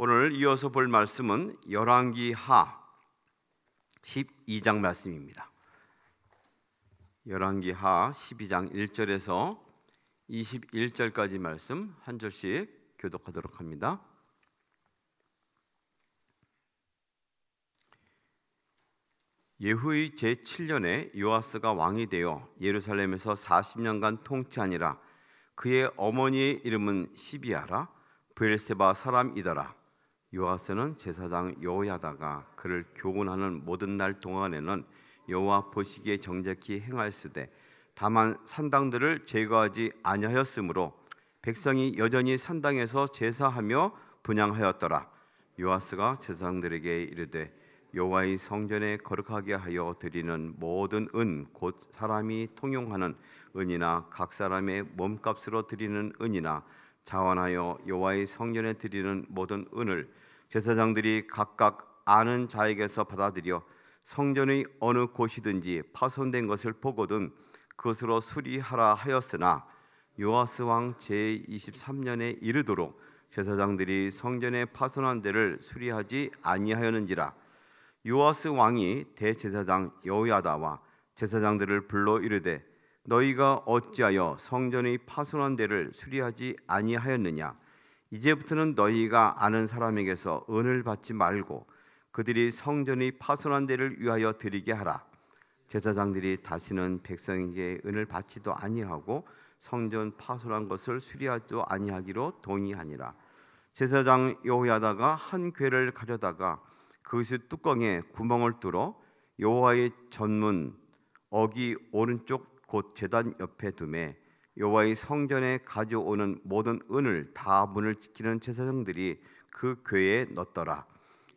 오늘 이어서 볼 말씀은 열왕기하 12장 말씀입니다. 열왕기하 12장 1절에서 21절까지 말씀 한 절씩 교독하도록 합니다. 예후의 제7년에 요아스가 왕이 되어 예루살렘에서 40년간 통치하니라. 그의 어머니의 이름은 시비아라. 브엘세바 사람이더라. 요아스는 제사장 여호야다가 그를 교훈하는 모든 날 동안에는 여호와 보시기에 정직히 행하였으되 다만 산당들을 제거하지 아니하였으므로 백성이 여전히 산당에서 제사하며 분향하였더라. 요아스가 제사장들에게 이르되 여호와의 성전에 거룩하게 하여 드리는 모든 은 곧 사람이 통용하는 은이나 각 사람의 몸값으로 드리는 은이나 자원하여 여호와의 성전에 드리는 모든 은을 제사장들이 각각 아는 자에게서 받아들여 성전의 어느 곳이든지 파손된 것을 보거든 그것으로 수리하라 하였으나 요아스 왕 제23년에 이르도록 제사장들이 성전의 파손한 데를 수리하지 아니하였는지라. 요아스 왕이 대제사장 여호야다와 제사장들을 불러 이르되 너희가 어찌하여 성전의 파손한 데를 수리하지 아니하였느냐. 이제부터는 너희가 아는 사람에게서 은을 받지 말고 그들이 성전의 파손한 데를 위하여 드리게 하라. 제사장들이 다시는 백성에게 은을 받지도 아니하고 성전 파손한 것을 수리하지도 아니하기로 동의하니라. 제사장 여호야다가 한 궤를 가져다가 그것의 뚜껑에 구멍을 뚫어 여호와의 전문 어기 오른쪽 곧 제단 옆에 두매 여호와의 성전에 가져오는 모든 은을 다 문을 지키는 제사장들이 그 궤에 넣더라.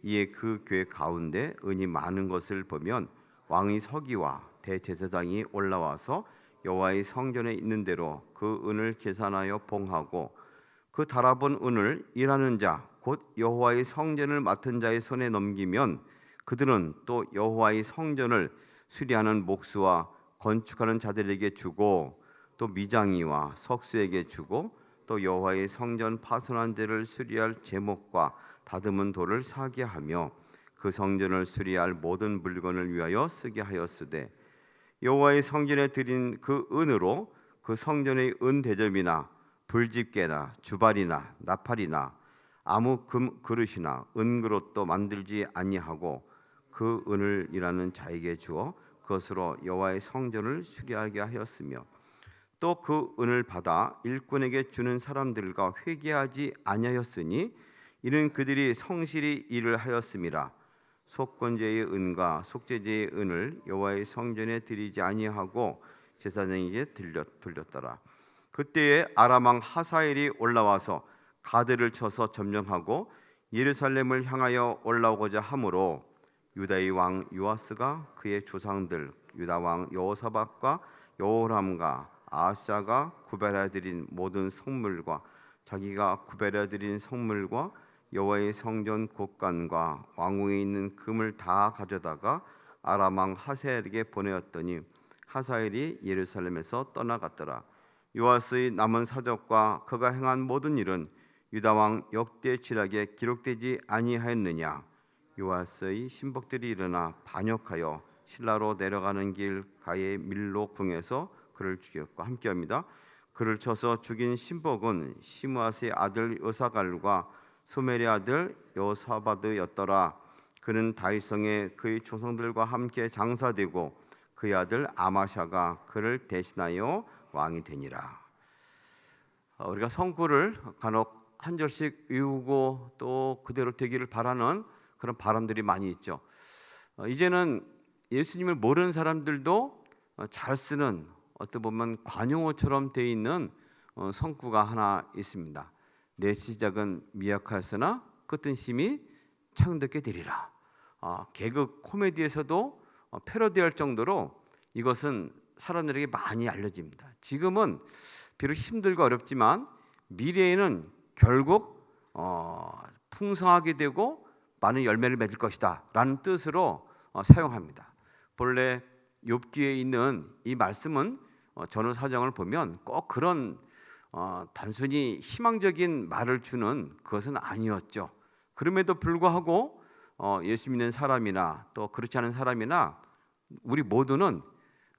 이에 그 궤 가운데 은이 많은 것을 보면 왕의 서기와 대제사장이 올라와서 여호와의 성전에 있는 대로 그 은을 계산하여 봉하고 그 달아본 은을 일하는 자 곧 여호와의 성전을 맡은 자의 손에 넘기면 그들은 또 여호와의 성전을 수리하는 목수와 건축하는 자들에게 주고 또 미장이와 석수에게 주고 또 여호와의 성전 파손한 데를 수리할 제목과 다듬은 돌을 사게 하며 그 성전을 수리할 모든 물건을 위하여 쓰게 하였으되 여호와의 성전에 드린 그 은으로 그 성전의 은 대접이나 불집게나 주발이나 나팔이나 아무 금 그릇이나 은 그릇도 만들지 아니하고 그 은을 일하는 자에게 주어 그것으로 여호와의 성전을 수리하게 하였으며 또 그 은을 받아 일꾼에게 주는 사람들과 회개하지 아니하였으니 이는 그들이 성실히 일을 하였음이라. 속건제의 은과 속죄제의 은을 여호와의 성전에 드리지 아니하고 제사장에게 돌렸더라. 그때에 아람 왕 하사엘이 올라와서 가드를 쳐서 점령하고 예루살렘을 향하여 올라오고자 하므로 유다의 왕 요아스가 그의 조상들 유다 왕 여호사밧과 여호람과 아하스가 구별하여 드린 모든 성물과 자기가 구별하여 드린 성물과 여호와의 성전 곳간과 왕궁에 있는 금을 다 가져다가 아람 왕 하사엘에게 보내었더니 하사엘이 예루살렘에서 떠나갔더라. 요아스의 남은 사적과 그가 행한 모든 일은 유다 왕 역대지략에 기록되지 아니하였느냐. 요아스의 신복들이 일어나 반역하여 실라로 내려가는 길 가에 밀로 궁에서 그를 죽였고 함께합니다. 그를 쳐서 죽인 신복은 시므아스의 아들 여사갈과 소멜의 아들 여사바드였더라. 그는 다윗성에 그의 조상들과 함께 장사되고 그의 아들 아마샤가 그를 대신하여 왕이 되니라. 우리가 성구를 간혹 한 절씩 외우고 또 그대로 되기를 바라는 그런 바람들이 많이 있죠. 이제는 예수님을 모르는 사람들도 잘 쓰는 어떻게 보면 관용어처럼 되어 있는 성구가 하나 있습니다. 내 시작은 미약하였으나 끝은 심히 창듣게 되리라. 개그 코미디에서도 패러디할 정도로 이것은 사람들에게 많이 알려집니다. 지금은 비록 힘들고 어렵지만 미래에는 결국 풍성하게 되고 많은 열매를 맺을 것이다 라는 뜻으로 사용합니다. 본래 욥기에 있는 이 말씀은 전후 사정을 보면 꼭 그런 단순히 희망적인 말을 주는 그것은 아니었죠. 그럼에도 불구하고 예수 믿는 사람이나 또 그렇지 않은 사람이나 우리 모두는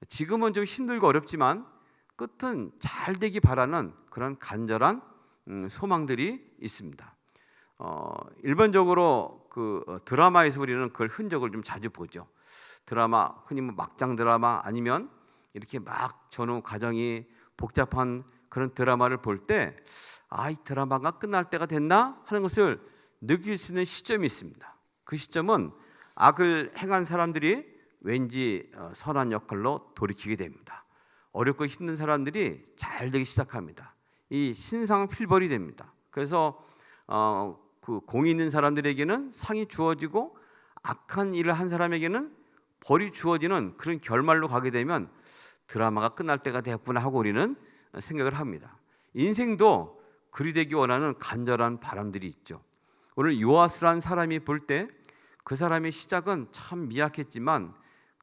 지금은 좀 힘들고 어렵지만 끝은 잘 되기 바라는 그런 간절한 소망들이 있습니다. 일반적으로 드라마에서 우리는 그걸 흔적을 좀 자주 보죠. 드라마, 흔히 막장 드라마 아니면 이렇게 막 전후 과정이 복잡한 그런 드라마를 볼 때 이 드라마가 끝날 때가 됐나 하는 것을 느낄 수 있는 시점이 있습니다. 그 시점은 악을 행한 사람들이 왠지 선한 역할로 돌이키게 됩니다. 어렵고 힘든 사람들이 잘 되기 시작합니다. 이 신상필벌이 됩니다. 그래서 그 공이 있는 사람들에게는 상이 주어지고 악한 일을 한 사람에게는 벌이 주어지는 그런 결말로 가게 되면 드라마가 끝날 때가 됐구나 하고 우리는 생각을 합니다. 인생도 그리 되기 원하는 간절한 바람들이 있죠. 오늘 요아스란 사람이 볼 때 그 사람의 시작은 참 미약했지만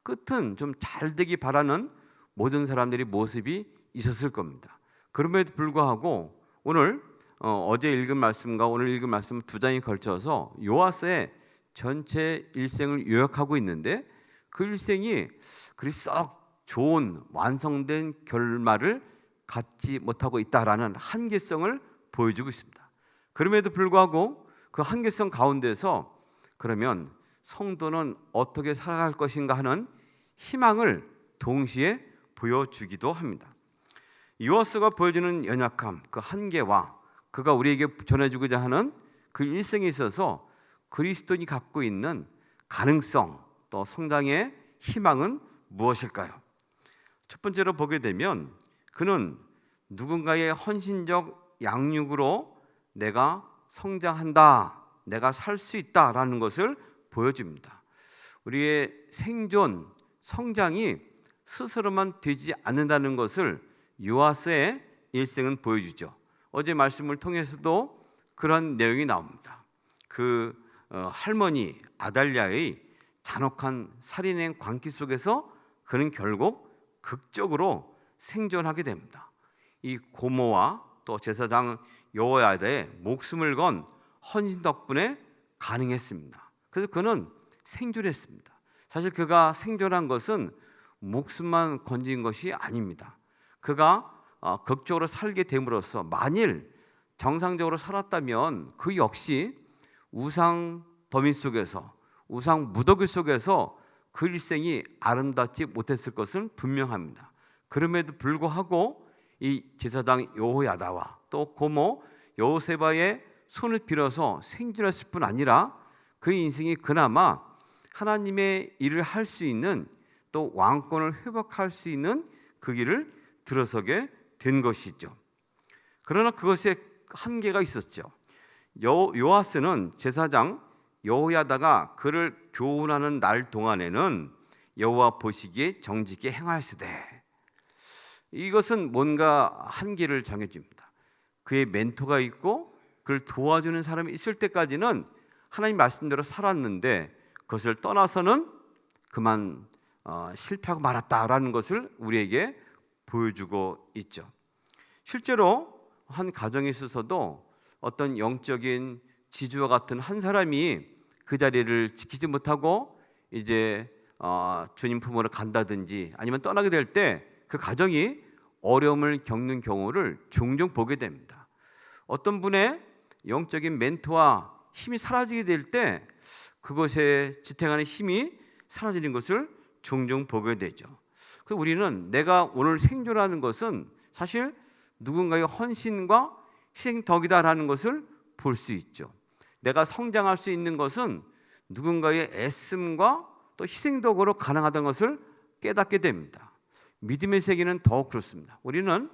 끝은 좀 잘 되기 바라는 모든 사람들의 모습이 있었을 겁니다. 그럼에도 불구하고 오늘 어제 읽은 말씀과 오늘 읽은 말씀 두 장에 걸쳐서 요아스의 전체 일생을 요약하고 있는데 그 일생이 그리 썩 좋은 완성된 결말을 갖지 못하고 있다라는 한계성을 보여주고 있습니다. 그럼에도 불구하고 그 한계성 가운데서 그러면 성도는 어떻게 살아갈 것인가 하는 희망을 동시에 보여주기도 합니다. 요아스가 보여주는 연약함, 그 한계와 그가 우리에게 전해주고자 하는 그 일생에 있어서 그리스도인이 갖고 있는 가능성 또 성장의 희망은 무엇일까요? 첫 번째로 보게 되면 그는 누군가의 헌신적 양육으로 내가 성장한다, 내가 살 수 있다라는 것을 보여줍니다. 우리의 생존, 성장이 스스로만 되지 않는다는 것을 요아스의 일생은 보여주죠. 어제 말씀을 통해서도 그런 내용이 나옵니다. 할머니 아달랴의 잔혹한 살인의 광기 속에서 그는 결국 극적으로 생존하게 됩니다. 이 고모와 또 제사장 여호야다의 목숨을 건 헌신 덕분에 가능했습니다. 그래서 그는 생존했습니다. 사실 그가 생존한 것은 목숨만 건진 것이 아닙니다. 그가 극적으로 살게 됨으로써 만일 정상적으로 살았다면 그 역시 우상 더미 속에서 우상 무더기 속에서 그 일생이 아름답지 못했을 것은 분명합니다. 그럼에도 불구하고 이 제사장 여호야다와 또 고모 여호세바의 손을 빌어서 생존했을 뿐 아니라 그 인생이 그나마 하나님의 일을 할 수 있는 또 왕권을 회복할 수 있는 그 길을 들어서게 된 것이죠. 그러나 그것에 한계가 있었죠. 요아스는 제사장 여호야다가 그를 교훈하는 날 동안에는 여호와 보시기에 정직히 행하였으되, 이것은 뭔가 한계를 정해줍니다. 그의 멘토가 있고 그를 도와주는 사람이 있을 때까지는 하나님 말씀대로 살았는데 그것을 떠나서는 그만 실패하고 말았다라는 것을 우리에게 보여주고 있죠. 실제로 한 가정에 있어서도 어떤 영적인 지주와 같은 한 사람이 그 자리를 지키지 못하고 이제 주님 품으로 간다든지 아니면 떠나게 될 때 그 가정이 어려움을 겪는 경우를 종종 보게 됩니다. 어떤 분의 영적인 멘토와 힘이 사라지게 될 때 그것에 지탱하는 힘이 사라지는 것을 종종 보게 되죠. 그래서 우리는 내가 오늘 생존하는 것은 사실 누군가의 헌신과 희생덕이다라는 것을 볼 수 있죠. 내가 성장할 수 있는 것은 누군가의 애씀과 또 희생덕으로 가능하다는 것을 깨닫게 됩니다. 믿음의 세계는 더욱 그렇습니다. 우리는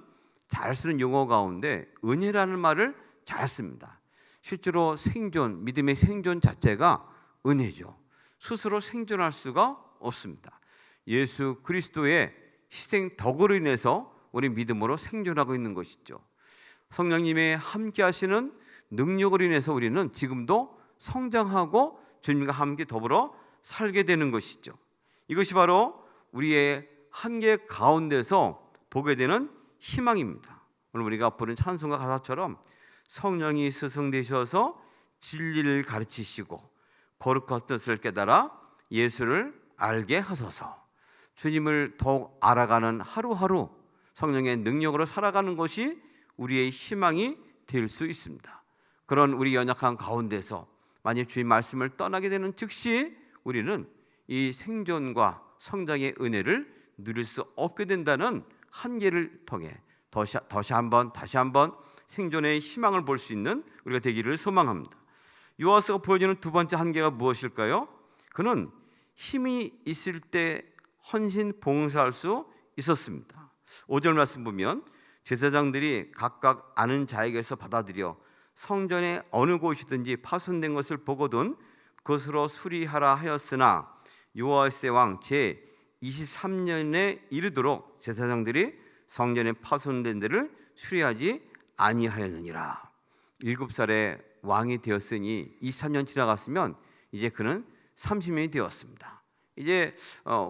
잘 쓰는 용어 가운데 은혜라는 말을 잘 씁니다. 실제로 생존, 믿음의 생존 자체가 은혜죠. 스스로 생존할 수가 없습니다. 예수 그리스도의 희생덕으로 인해서 우리 믿음으로 생존하고 있는 것이죠. 성령님의 함께 하시는 능력으로 인해서 우리는 지금도 성장하고 주님과 함께 더불어 살게 되는 것이죠. 이것이 바로 우리의 한계 가운데서 보게 되는 희망입니다. 오늘 우리가 부른 찬송가 가사처럼 성령이 스승되셔서 진리를 가르치시고 거룩한 뜻을 깨달아 예수를 알게 하소서. 주님을 더욱 알아가는 하루하루 성령의 능력으로 살아가는 것이 우리의 희망이 될 수 있습니다. 그런 우리 연약한 가운데서 만약 주의 말씀을 떠나게 되는 즉시 우리는 이 생존과 성장의 은혜를 누릴 수 없게 된다는 한계를 통해 다시 한번 생존의 희망을 볼 수 있는 우리가 되기를 소망합니다. 요아스가 보여주는 두 번째 한계가 무엇일까요? 그는 힘이 있을 때 헌신 봉사할 수 있었습니다. 5절 말씀 보면 제사장들이 각각 아는 자에게서 받아들여 성전의 어느 곳이든지 파손된 것을 보거든 그것으로 수리하라 하였으나 요아스의 왕 제 23년에 이르도록 제사장들이 성전에 파손된 데를 수리하지 아니하였느니라. 7살에 왕이 되었으니 23년 지나갔으면 이제 그는 30년이 되었습니다. 이제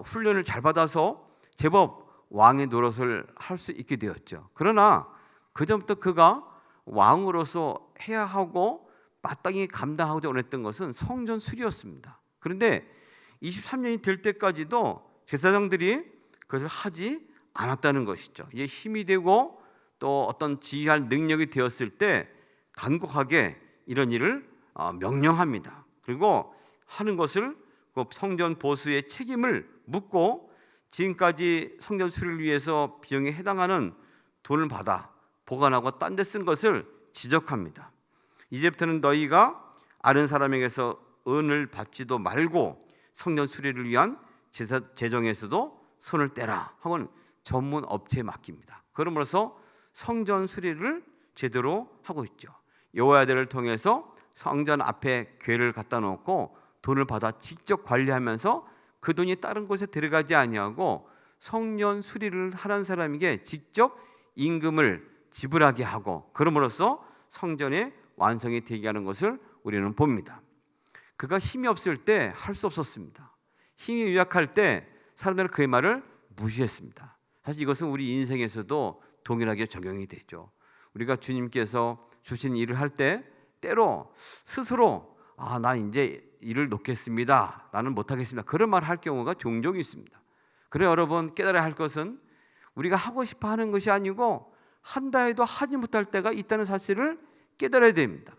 훈련을 잘 받아서 제법 왕의 노릇을 할 수 있게 되었죠. 그러나 그전부터 그가 왕으로서 해야 하고 마땅히 감당하고자 원했던 것은 성전 수리였습니다. 그런데 23년이 될 때까지도 제사장들이 그것을 하지 않았다는 것이죠. 이제 힘이 되고 또 어떤 지휘할 능력이 되었을 때 간곡하게 이런 일을 명령합니다. 그리고 하는 것을 그 성전 보수의 책임을 묻고 지금까지 성전 수리를 위해서 비용에 해당하는 돈을 받아 보관하고 딴 데 쓴 것을 지적합니다. 이제부터는 너희가 아는 사람에게서 은을 받지도 말고 성전 수리를 위한 제사 재정에서도 손을 떼라 하고는 전문 업체에 맡깁니다. 그러므로써 성전 수리를 제대로 하고 있죠. 여호야다를 통해서 성전 앞에 궤를 갖다 놓고 돈을 받아 직접 관리하면서 그 돈이 다른 곳에 들어가지 아니하고 성전 수리를 하는 사람에게 직접 임금을 지불하게 하고 그럼으로써 성전의 완성이 되게 하는 것을 우리는 봅니다. 그가 힘이 없을 때 할 수 없었습니다. 힘이 유약할 때 사람들은 그의 말을 무시했습니다. 사실 이것은 우리 인생에서도 동일하게 적용이 되죠. 우리가 주님께서 주신 일을 할 때 때로 스스로 나 이제 일을 놓겠습니다. 나는 못하겠습니다. 그런 말 할 경우가 종종 있습니다. 그래 여러분 깨달아야 할 것은 우리가 하고 싶어 하는 것이 아니고 한다 해도 하지 못할 때가 있다는 사실을 깨달아야 됩니다.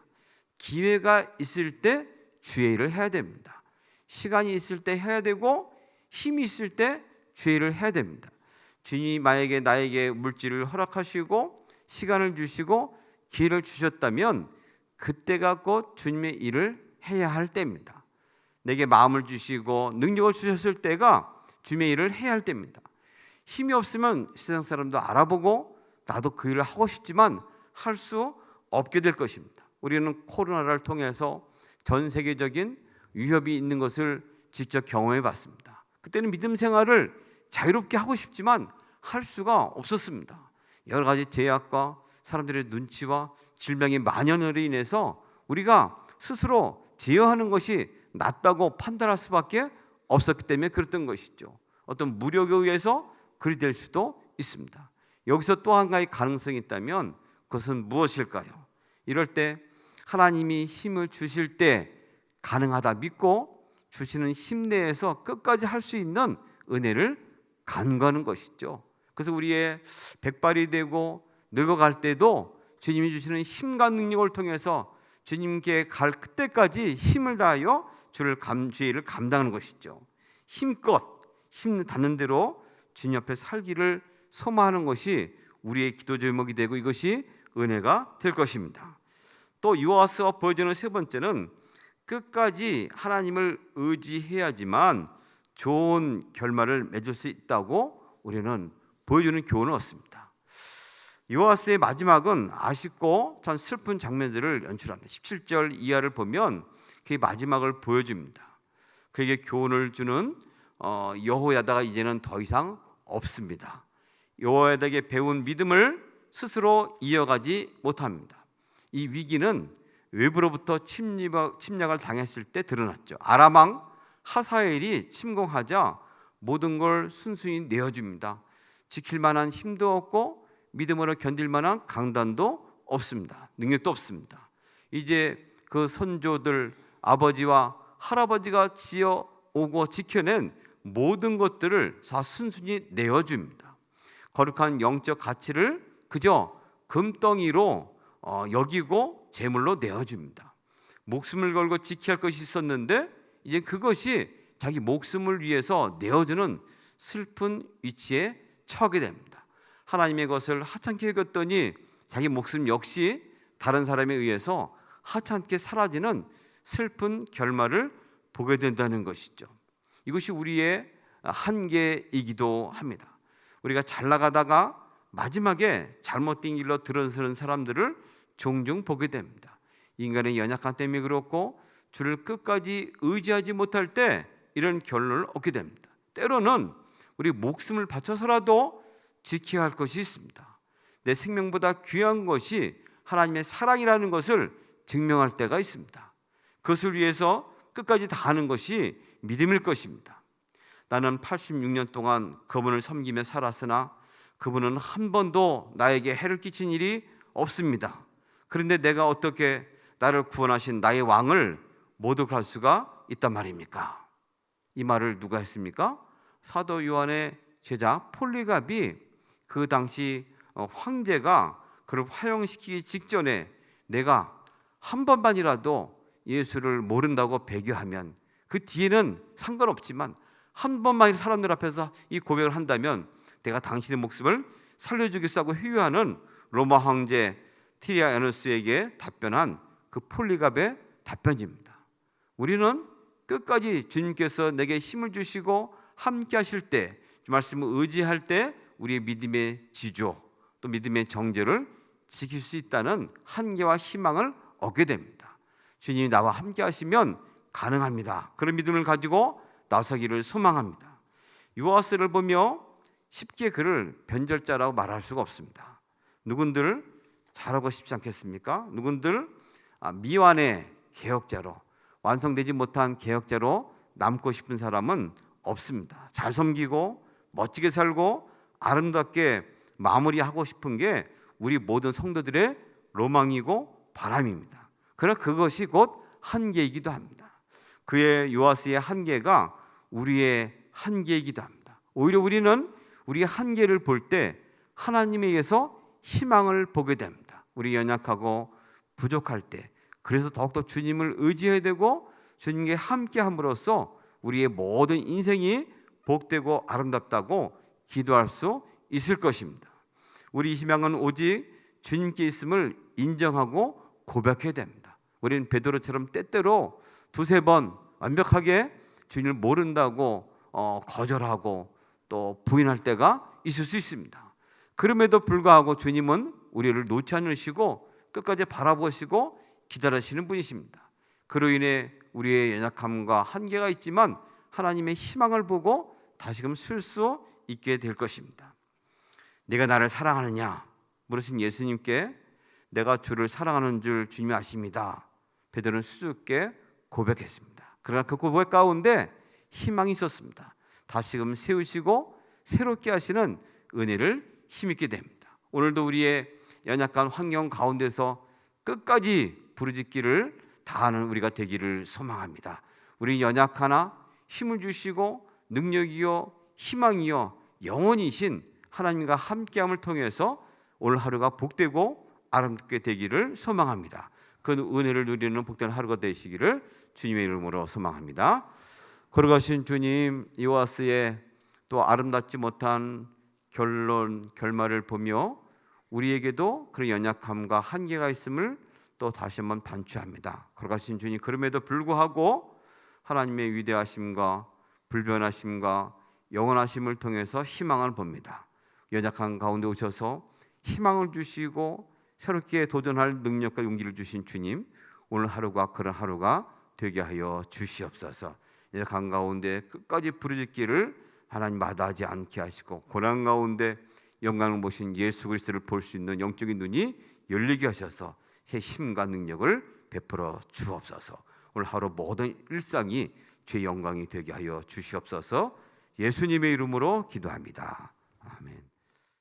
기회가 있을 때 주의 일을 해야 됩니다. 시간이 있을 때 해야 되고 힘이 있을 때 주의 일을 해야 됩니다. 주님이 만약에 나에게 물질을 허락하시고 시간을 주시고 기회를 주셨다면 그때가 곧 주님의 일을 해야 할 때입니다. 내게 마음을 주시고 능력을 주셨을 때가 주님의 일을 해야 할 때입니다. 힘이 없으면 세상 사람도 알아보고 나도 그 일을 하고 싶지만 할 수 없게 될 것입니다. 우리는 코로나를 통해서 전 세계적인 위협이 있는 것을 직접 경험해 봤습니다. 그때는 믿음 생활을 자유롭게 하고 싶지만 할 수가 없었습니다. 여러 가지 제약과 사람들의 눈치와 질병의 만연으로 인해서 우리가 스스로 제어하는 것이 낫다고 판단할 수밖에 없었기 때문에 그랬던 것이죠. 어떤 무력에 의해서 그리 될 수도 있습니다. 여기서 또 한 가지 가능성이 있다면 그것은 무엇일까요? 이럴 때 하나님이 힘을 주실 때 가능하다 믿고 주시는 힘 내에서 끝까지 할 수 있는 은혜를 간구하는 것이죠. 그래서 우리의 백발이 되고 늙어갈 때도 주님이 주시는 힘과 능력을 통해서 주님께 갈 그때까지 힘을 다하여 주의 일을 감당하는 것이죠. 힘껏 힘 닿는 대로 주님 옆에 살기를 소망하는 것이 우리의 기도 제목이 되고 이것이 은혜가 될 것입니다. 또 요아스가 보여주는 세 번째는 끝까지 하나님을 의지해야지만 좋은 결말을 맺을 수 있다고 우리는 보여주는 교훈을 얻습니다. 요아스의 마지막은 아쉽고 참 슬픈 장면들을 연출합니다. 17절 이하를 보면 그의 마지막을 보여줍니다. 그에게 교훈을 주는 여호야다가 이제는 더 이상 없습니다. 여호야다에게 배운 믿음을 스스로 이어가지 못합니다. 이 위기는 외부로부터 침략을 당했을 때 드러났죠. 아람 왕 하사엘이 침공하자 모든 걸 순순히 내어줍니다. 지킬 만한 힘도 없고 믿음으로 견딜 만한 강단도 없습니다. 능력도 없습니다. 이제 그 선조들 아버지와 할아버지가 지어 오고 지켜낸 모든 것들을 다 순순히 내어줍니다. 거룩한 영적 가치를 그저 금덩이로 여기고 제물로 내어줍니다. 목숨을 걸고 지켜야 할 것이 있었는데 이제 그것이 자기 목숨을 위해서 내어주는 슬픈 위치에 처하게 됩니다. 하나님의 것을 하찮게 여겼더니 자기 목숨 역시 다른 사람에 의해서 하찮게 사라지는 슬픈 결말을 보게 된다는 것이죠. 이것이 우리의 한계이기도 합니다. 우리가 잘 나가다가 마지막에 잘못된 길로 들어서는 사람들을 종종 보게 됩니다. 인간의 연약함 때문에 그렇고 주를 끝까지 의지하지 못할 때 이런 결론을 얻게 됩니다. 때로는 우리 목숨을 바쳐서라도 지켜야 할 것이 있습니다. 내 생명보다 귀한 것이 하나님의 사랑이라는 것을 증명할 때가 있습니다. 그것을 위해서 끝까지 다하는 것이 믿음일 것입니다. 나는 86년 동안 그분을 섬기며 살았으나 그분은 한 번도 나에게 해를 끼친 일이 없습니다. 그런데 내가 어떻게 나를 구원하신 나의 왕을 모독할 수가 있단 말입니까? 이 말을 누가 했습니까? 사도 요한의 제자 폴리갑이 그 당시 황제가 그를 화형시키기 직전에 내가 한 번만이라도 예수를 모른다고 배교하면 그 뒤에는 상관없지만 한 번만 사람들 앞에서 이 고백을 한다면 내가 당신의 목숨을 살려주겠다고 회유하는 로마 황제 티리아누스에게 답변한 그 폴리갑의 답변입니다. 우리는 끝까지 주님께서 내게 힘을 주시고 함께 하실 때 말씀을 의지할 때 우리의 믿음의 지조 또 믿음의 정죄를 지킬 수 있다는 한계와 희망을 얻게 됩니다. 주님이 나와 함께 하시면 가능합니다. 그런 믿음을 가지고 나서기를 소망합니다. 요아스를 보며 쉽게 그를 변절자라고 말할 수가 없습니다. 누군들 잘하고 싶지 않겠습니까? 누군들 미완의 개혁자로 완성되지 못한 개혁자로 남고 싶은 사람은 없습니다. 잘 섬기고 멋지게 살고 아름답게 마무리하고 싶은 게 우리 모든 성도들의 로망이고 바람입니다. 그러나 그것이 곧 한계이기도 합니다. 그의 요아스의 한계가 우리의 한계이기도 합니다. 오히려 우리는 우리의 한계를 볼 때 하나님에 의해서 희망을 보게 됩니다. 우리 연약하고 부족할 때 그래서 더욱더 주님을 의지해야 되고 주님께 함께 함으로써 우리의 모든 인생이 복되고 아름답다고 기도할 수 있을 것입니다. 우리 희망은 오직 주님께 있음을 인정하고 고백해야 됩니다. 우리는 베드로처럼 때때로 두세 번 완벽하게 주님을 모른다고 거절하고 또 부인할 때가 있을 수 있습니다. 그럼에도 불구하고 주님은 우리를 놓지 않으시고 끝까지 바라보시고 기다리시는 분이십니다. 그로 인해 우리의 연약함과 한계가 있지만 하나님의 희망을 보고 다시금 쓸 수 있게 될 것입니다. 네가 나를 사랑하느냐 물으신 예수님께 내가 주를 사랑하는 줄 주님이 아십니다. 베드로는 수줍게 고백했습니다. 그러나 그 고백 가운데 희망이 있었습니다. 다시금 세우시고 새롭게 하시는 은혜를 힘입게 됩니다. 오늘도 우리의 연약한 환경 가운데서 끝까지 부르짖기를 다하는 우리가 되기를 소망합니다. 우리 연약하나 힘을 주시고 능력이요 희망이요 영원이신 하나님과 함께함을 통해서 오늘 하루가 복되고 아름답게 되기를 소망합니다. 그 은혜를 누리는 복된 하루가 되시기를 주님의 이름으로 소망합니다. 걸어가신 주님, 요아스의 또 아름답지 못한 결말을 보며 우리에게도 그런 연약함과 한계가 있음을 또 다시 한번 반추합니다. 걸어가신 주님, 그럼에도 불구하고 하나님의 위대하심과 불변하심과 영원하심을 통해서 희망을 봅니다. 연약한 가운데 오셔서 희망을 주시고 새롭게 도전할 능력과 용기를 주신 주님, 오늘 하루가 그런 하루가 되게 하여 주시옵소서. 연약한 가운데 끝까지 부르짖기를 하나님 마다하지 않게 하시고 고난 가운데 영광을 보신 예수 그리스도를 볼 수 있는 영적인 눈이 열리게 하셔서 새 힘과 능력을 베풀어 주옵소서. 오늘 하루 모든 일상이 주의 영광이 되게 하여 주시옵소서. 예수님의 이름으로 기도합니다. 아멘.